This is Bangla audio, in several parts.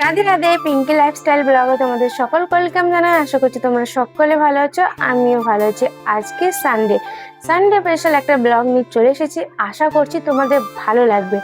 রাধে রাধে, পিঙ্কি লাইফস্টাইল ব্লগে তোমাদের সকল ওয়েলকাম জানাই। আশা করছি তোমরা সকলে ভালো আছো, আমিও ভালো আছি। আজকে সানডে স্পেশাল একটা ব্লগ নিয়ে চলে এসেছি। আশা করছি তোমাদের ভালো লাগবে,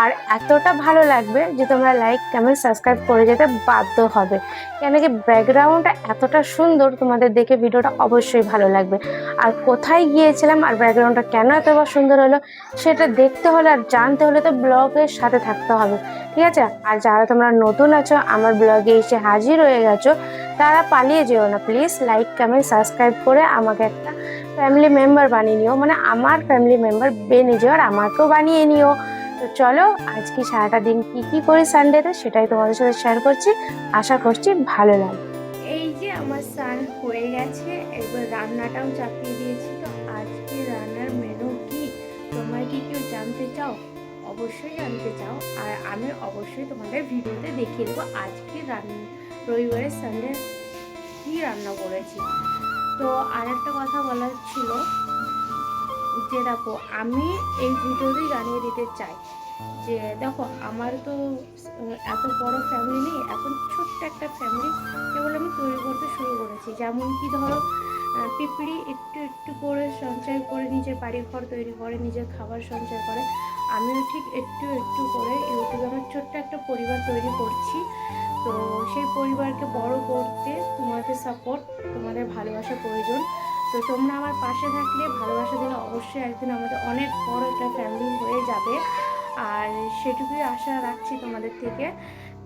আর এতটা ভালো লাগবে যে তোমরা লাইক কমেন্ট সাবস্ক্রাইব করে যেতে বাধ্য হবে। কেন কি ব্যাকগ্রাউন্ডটা এতটা সুন্দর, তোমাদের দেখে ভিডিওটা অবশ্যই ভালো লাগবে। আর কোথায় গিয়েছিলাম আর ব্যাকগ্রাউন্ডটা কেন এতবার সুন্দর হলো সেটা দেখতে হলে আর জানতে হলে তো ব্লগের সাথে থাকতে হবে, ঠিক আছে? আর যারা তোমরা নতুন আছো, আমার ব্লগে এসে হাজির হয়ে গেছো, তারা পালিয়ে যেও না প্লিজ। লাইক কমেন্ট সাবস্ক্রাইব করে আমাকে একটা ফ্যামিলি মেম্বার বানিয়ে নিও, মানে আমার ফ্যামিলি মেম্বার বেনে যেও আর আমাকেও বানিয়ে নিও। তো চলো, আজকে সারাটা দিন কি করি সানডেতে সেটাই তোমাদের সাথে শেয়ার করছি। আশা করছি ভালো লাগবে। এই যে আমার স্নান হয়ে গেছে, এবার রান্নাটাও চাপিয়ে দিয়েছি। তো আজকে রান্নার মেনু কি তোমরা কি কেউ জানতে চাও? অবশ্যই জানতে চাও, আর আমি অবশ্যই তোমাদের ভিডিওতে দেখিয়ে দেবো আজকে রবিবারের সানডে কি রান্না করেছি। তো আর একটা কথা বলার ছিল যে দেখো, আমি এই ভিডিওতেই জানিয়ে দিতে চাই যে দেখো, আমার তো এত বড় ফ্যামিলি নেই, এখন ছোট্ট একটা ফ্যামিলি কেবল আমি তৈরি করতে শুরু করেছি। যেমন কি ধরো, পিঁপড়ি একটু একটু করে সঞ্চয় করে নিজের বাড়ি ঘর তৈরি করে, নিজের খাবার সঞ্চয় করে, আমিও ঠিক একটু একটু করে ইউটিউবে আমার ছোট্ট একটা পরিবার তৈরি করছি। তো সেই পরিবারকে বড় করতে তোমাদের সাপোর্ট, তোমাদের ভালোবাসা প্রয়োজন। তো তোমরা আমার পাশে থাকলে, ভালোবাসা দিলে অবশ্যই একদিন আমাদের অনেক বড় একটা ফ্যামিলি হয়ে যাবে, আর সেটুকুই আশা রাখছি তোমাদের থেকে।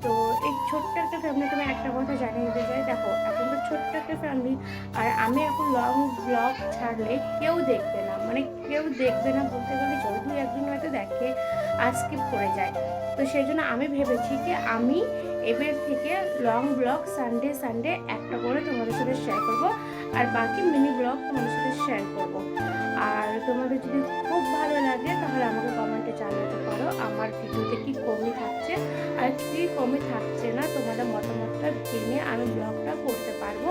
তো এই ছোট্ট একটা ফ্যামিলি, তুমি একটা কথা জানিয়ে দিতে চাই, দেখো এখন তো ছোট্ট একটা ফ্যামিলি, আর আমি এখন লং ব্লগ ছাড়লে কেউ দেখবে না, মানে কেউ দেখবে না বলতে গেলে যদি একদিন হয়তো দেখে আর স্কিপ করে যায়। তো সেই জন্য আমি ভেবেছি কি আমি এবার থেকে লং ব্লগ সানডে একটা করে তোমাদের সাথে শেয়ার করবো, আর বাকি মিনি ব্লগ তোমাদের সাথে শেয়ার করবো। আর তোমাদের যদি খুব ভালো লাগে তাহলে আমাকে কমেন্টে জানাতে পারো আমার ভিডিওতে কি কমই থাকছে আর কি কমই থাকছে না, তোমাদের মতামতটা জেনে আমি ব্লগটা করতে পারবো।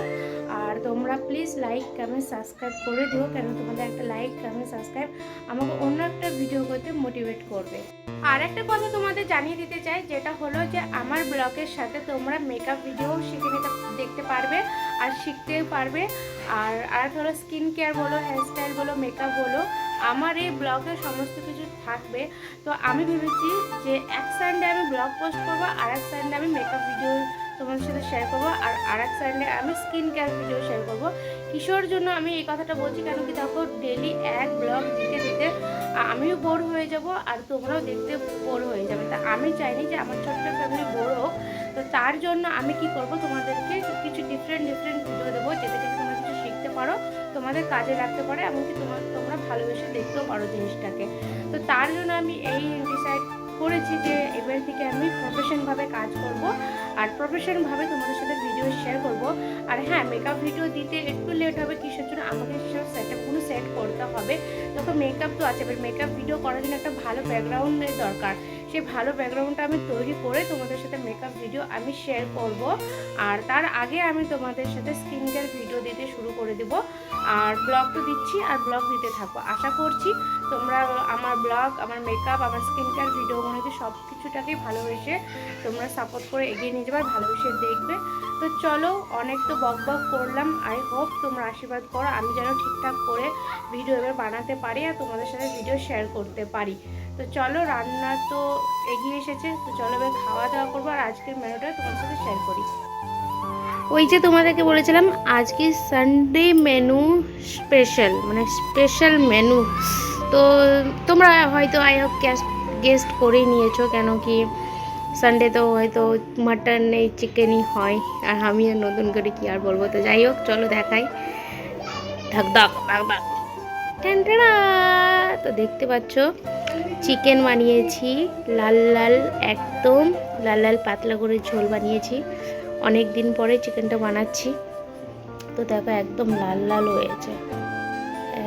আর তোমরা প্লিজ লাইক কমেন্ট সাবস্ক্রাইব করে দিও, কেন তোমাদের একটা লাইক কমেন্ট সাবস্ক্রাইব আমাকে অন্য একটা ভিডিও করতে মোটিভেট করবে। আর একটা কথা তোমাদের জানিয়ে দিতে চাই, যেটা হলো যে আমার ব্লগের সাথে তোমরা মেকআপ ভিডিও শিখে নিতে দেখতে পারবে আর শিখতেও পারবে। আর হলো স্কিন কেয়ার বলো, হেয়ারস্টাইল বলো, মেকআপ বলো, আমার এই ব্লগে সমস্ত কিছু থাকবে। তো আমি ভেবেছি যে এক সানডে আমি ব্লগ পোস্ট করবো, আর এক সানডে আমি মেকআপ ভিডিও তোমাদের সাথে শেয়ার করবো, আর এক সানডে আমি স্কিন কেয়ার ভিডিও শেয়ার করবো। কিসের জন্য আমি এই কথাটা বলছি, কেন কি দেখো, ডেলি এক ব্লগ দিতে দিতে আমিও বোর হয়ে যাব আর তোমরাও দেখতে বোর হয়ে যাবে। তা আমি চাইনি যে আমার ছোট্ট ফ্যামিলি বোর হোক। তো তার জন্য আমি কি করব, তোমাদেরকে কিছু ডিফারেন্ট ভিডিও দেবো, যেটা থেকে তোমরা কিছু শিখতে পারো, তোমাদের কাজে লাগতে পারে, এমনকি তোমরা ভালোবেসে দেখতেও পারো জিনিসটাকে। তো তার জন্য আমি এই ডিসাইড করেছি যে এবার থেকে আমি প্রফেশনভাবে কাজ করব, আর প্রফেশনভাবে তোমাদের সাথে ভিডিও শেয়ার করব। আর হ্যাঁ, মেকআপ ভিডিও দিতে একটু লেট হবে, কিসের জন্য, আমাকে সেসব সেটআপগুলো সেট করতে হবে। তখন মেকআপ তো আছে, এবার মেকআপ ভিডিও করার জন্য একটা ভালো ব্যাকগ্রাউন্ডের দরকার। সেই ভালো ব্যাকগ্রাউন্ডটা আমি তৈরি করে তোমাদের সাথে মেকআপ ভিডিও আমি শেয়ার করব। আর তার আগে আমি তোমাদের সাথে স্কিন কেয়ার ভিডিও দিতে শুরু করে দেব। আর ব্লগ তো দিচ্ছি আর ব্লগ দিতে থাকবো। আশা করছি তোমরা আমার ব্লগ, আমার মেকআপ, আমার স্কিন কেয়ার ভিডিওগুলোকে সব কিছুটাকেই ভালোবেসে তোমরা সাপোর্ট করে এগিয়ে নিয়ে যাবে, ভালোবেসে দেখবে। তো চলো, অনেক তো বক করলাম, আই হোপ তোমরা আশীর্বাদ করো আমি যেন ঠিকঠাক করে ভিডিও এবার বানাতে পারি আর তোমাদের সাথে ভিডিও শেয়ার করতে পারি। তো চলো, রান্না তো এগিয়ে এসেছে, তো চলো এবার খাওয়া দাওয়া করবো, আর আজকের মেনুটা তোমাদের সাথে শেয়ার করি। ওই যে তোমাদেরকে বলেছিলাম আজকে সানডে মেনু স্পেশাল, মানে স্পেশাল মেনু। তো তোমরা হয়তো গেস্ট করেই নিয়েছো, কেন কি সানডে তো হয়তো মাটন এই চিকেনই হয়, আর আমি আর নতুন করে কি আর বলবো। তো যাই হোক, চলো দেখাই। ঢাক ঢাক ঢাক ঢাক ঠ্যাংঠেনা। তো দেখতে পাচ্ছ চিকেন বানিয়েছি, লাল লাল, একদম লাল লাল পাতলা করে ঝোল বানিয়েছি। অনেক দিন পরে চিকেনটা বানাচ্ছি। তো দেখো একদম লাল লাল হয়েছে,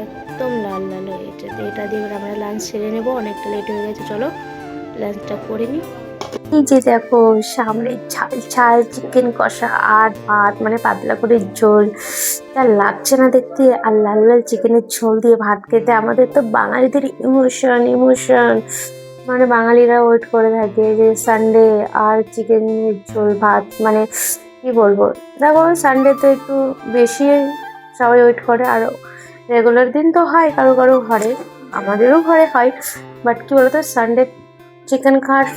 একদম লাল লাল হয়েছে। তো এটা দিয়ে আমরা লাঞ্চ সেরে নেবো, অনেকটা লেট হয়ে গেছে, চলো লাঞ্চটা করে নিই। এই যে দেখো, সামনে ঝাল ঝাল চিকেন কষা আর ভাত, মানে পাতলা করে ঝোল, যা লাগছে না দেখতে। আর লাল লাল চিকেনের ঝোল দিয়ে ভাত খেতে আমাদের তো বাঙালিদের ইমোশন ইমোশন। মানে বাঙালিরা ওয়েট করে থাকে যে সানডে আর চিকেনের ঝোল ভাত, মানে কি বলবো। দেখো সানডে তো একটু বেশি সবাই ওয়েট করে, আর রেগুলার দিন তো হয় কারো কারো ঘরে, আমাদেরও ঘরে হয়। বাট কি বলতো, সানডে চিকেন খাওয়ার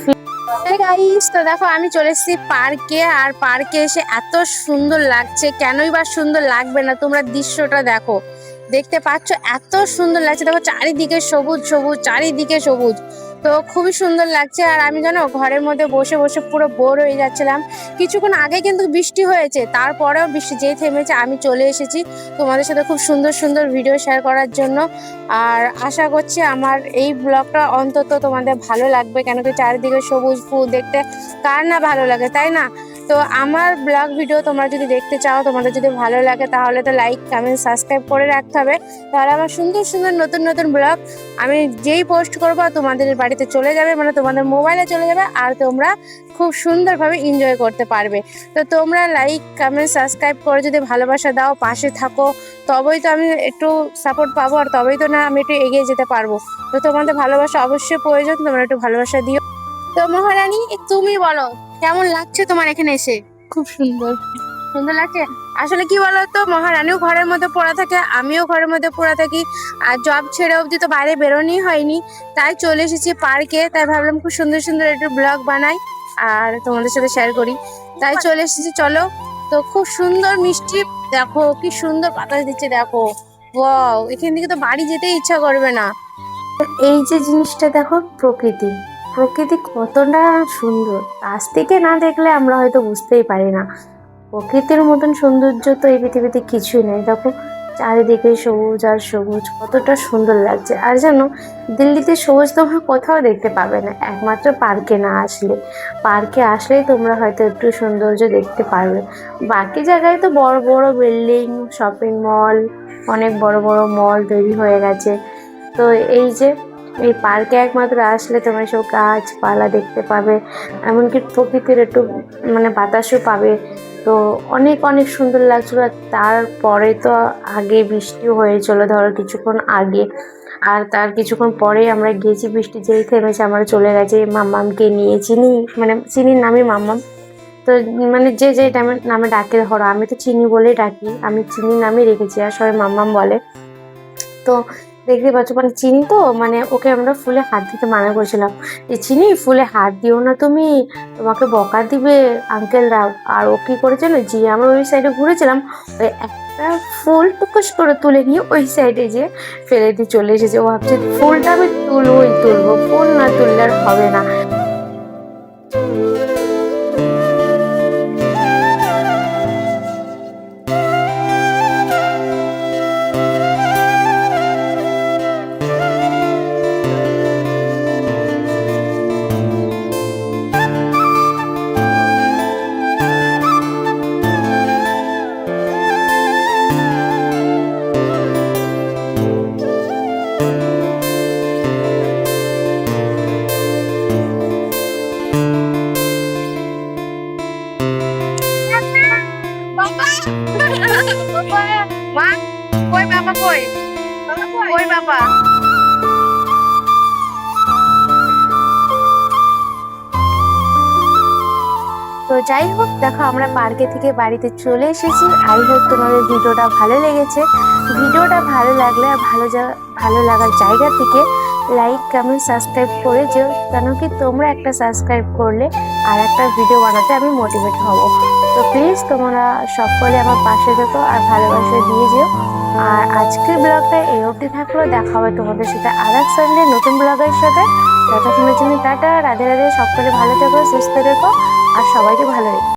গাইস, তো দেখো আমি চলে এসেছি পার্কে। আর পার্কে এসে এত সুন্দর লাগছে, কেনই বা সুন্দর লাগবে না, তোমরা দৃশ্যটা দেখো, দেখতে পাচ্ছ এত সুন্দর লাগছে। দেখো চারিদিকে সবুজ সবুজ, চারিদিকে সবুজ, তো খুবই সুন্দর লাগছে। আর আমি জানো ঘরের মধ্যে বসে বসে পুরো বোর হয়ে যাচ্ছিলাম। কিছুক্ষণ আগে কিন্তু বৃষ্টি হয়েছে, তারপরেও বৃষ্টি যেই থেমেছে আমি চলে এসেছি তোমাদের সাথে খুব সুন্দর সুন্দর ভিডিও শেয়ার করার জন্য। আর আশা করছি আমার এই ব্লগটা অন্তত তোমাদের ভালো লাগবে, কেন কি চারিদিকে সবুজ ফুল দেখতে কার না ভালো লাগে, তাই না? তো আমার ব্লগ ভিডিও তোমরা যদি দেখতে চাও, তোমাদের যদি ভালো লাগে, তাহলে তো লাইক কমেন্ট সাবস্ক্রাইব করে রাখতে হবে। তাহলে আমার সুন্দর সুন্দর নতুন নতুন ব্লগ আমি যেই পোস্ট করবো তোমাদের বাড়িতে চলে যাবে, মানে তোমাদের মোবাইলে চলে যাবে, আর তোমরা খুব সুন্দরভাবে এনজয় করতে পারবে। তো তোমরা লাইক কমেন্ট সাবস্ক্রাইব করে যদি ভালোবাসা দাও, পাশে থাকো, তবেই তো আমি একটু সাপোর্ট পাবো, আর তবেই তো না আমি একটু এগিয়ে যেতে পারবো। তো তোমাদের ভালোবাসা অবশ্যই প্রয়োজন, তোমরা একটু ভালোবাসা দিও। তো মহারানী, তুমি বলো কেমন লাগছে তোমার এখানে এসে? খুব সুন্দর। সুন্দর লাগছে। আসলে কি বলতো, মহারানীও ঘরের মধ্যে পড়া থাকে, আমিও ঘরের মধ্যে পড়া থাকি, আর জব ছেড়ে অবধি তো বাইরে বেরোনোই হয়নি। তাই চলে এসেছি পার্কে, তাই ভাবলাম খুব সুন্দর সুন্দর একটু ব্লগ বানাই আর তোমাদের সাথে শেয়ার করি, তাই চলে এসেছি। চলো, তো খুব সুন্দর মিষ্টি, দেখো কি সুন্দর বাতাস দিচ্ছে, দেখো ওয়াও, এখান থেকে তো বাড়ি যেতেই ইচ্ছা করবে না। এই যে জিনিসটা দেখো, প্রকৃতি, প্রকৃতি কতটা সুন্দর, কাছ থেকে না দেখলে আমরা হয়তো বুঝতেই পারি না। প্রকৃতির মতন সৌন্দর্য তো এই পৃথিবীতে কিছুই নেই। দেখো চারিদিকে সবুজ আর সবুজ, কতটা সুন্দর লাগছে। আর জানো, দিল্লিতে সবুজ তোমরা কোথাও দেখতে পাবে না, একমাত্র পার্কে না আসলে। পার্কে আসলেই তোমরা হয়তো একটু সৌন্দর্য দেখতে পারবে। বাকি জায়গায় তো বড় বড় বিল্ডিং, শপিং মল, অনেক বড় বড় মল তৈরি হয়ে গেছে। তো এই যে এই পার্কে একমাত্র আসলে তোমরা সব গাছপালা দেখতে পাবে, এমনকি প্রকৃতির একটু মানে বাতাসও পাবে। তো অনেক অনেক সুন্দর লাগছিল। তারপরে তো আগে বৃষ্টিও হয়েছিল, ধরো কিছুক্ষণ আগে, আর তার কিছুক্ষণ পরেই আমরা গেছি, বৃষ্টি যেই থেমেছে আমরা চলে গেছি মাম্মামকে নিয়ে। মানে চিনির নামই মাম্মাম। তো মানে যে যে নামে ডাকে, ধরো আমি তো চিনি বলেই ডাকি, আমি চিনির নামই রেখেছি, আর সবাই মাম্মাম বলে। তো দেখতে পাচ্ছ, মানে চিনি তো, মানে ওকে আমরা ফুলে হাত দিতে মানা করেছিলাম যে চিনি ফুলে হাত দিও না তুমি, তোমাকে বকা দিবে আঙ্কেলরা। আর ও কি করেছিল, যে আমরা ওই সাইডে ঘুরেছিলাম, ওই একটা ফুল টুকুস করে তুলে নিয়ে ওই সাইডে যে ফেলে দিয়ে চলে এসেছে। ও ভাবছে ফুলটা আমি তুলবো, ফুল না তুললে আর হবে না। মা কই, বাবা কই, কই বাবা? তো যাই হোক, দেখো আমরা পার্কে থেকে বাড়িতে চলে এসেছি। আই হোপ তোমাদের ভিডিওটা ভালো লেগেছে। ভিডিওটা ভালো লাগলে আর ভালো লাগার জায়গা থেকে লাইক কমেন্ট সাবস্ক্রাইব করে যেও, কেন কি তোমরা একটা সাবস্ক্রাইব করলে আর একটা ভিডিও বানাতে আমি মোটিভেট হব। তো প্লিজ তোমরা সকলে আমার পাশে থেকো আর ভালোবাসা দিয়ে যেও। আর আজকের ব্লগটা এই অবধি থাকলো, দেখা হবে তোমাদের সাথে আর এক সানডে নতুন ব্লগের সাথে। ততক্ষণের জন্য টাটা, রাধে রাধে, সকলে ভালো থেকো, সুস্থ থেকো, আর সবাইকে ভালো রেখো।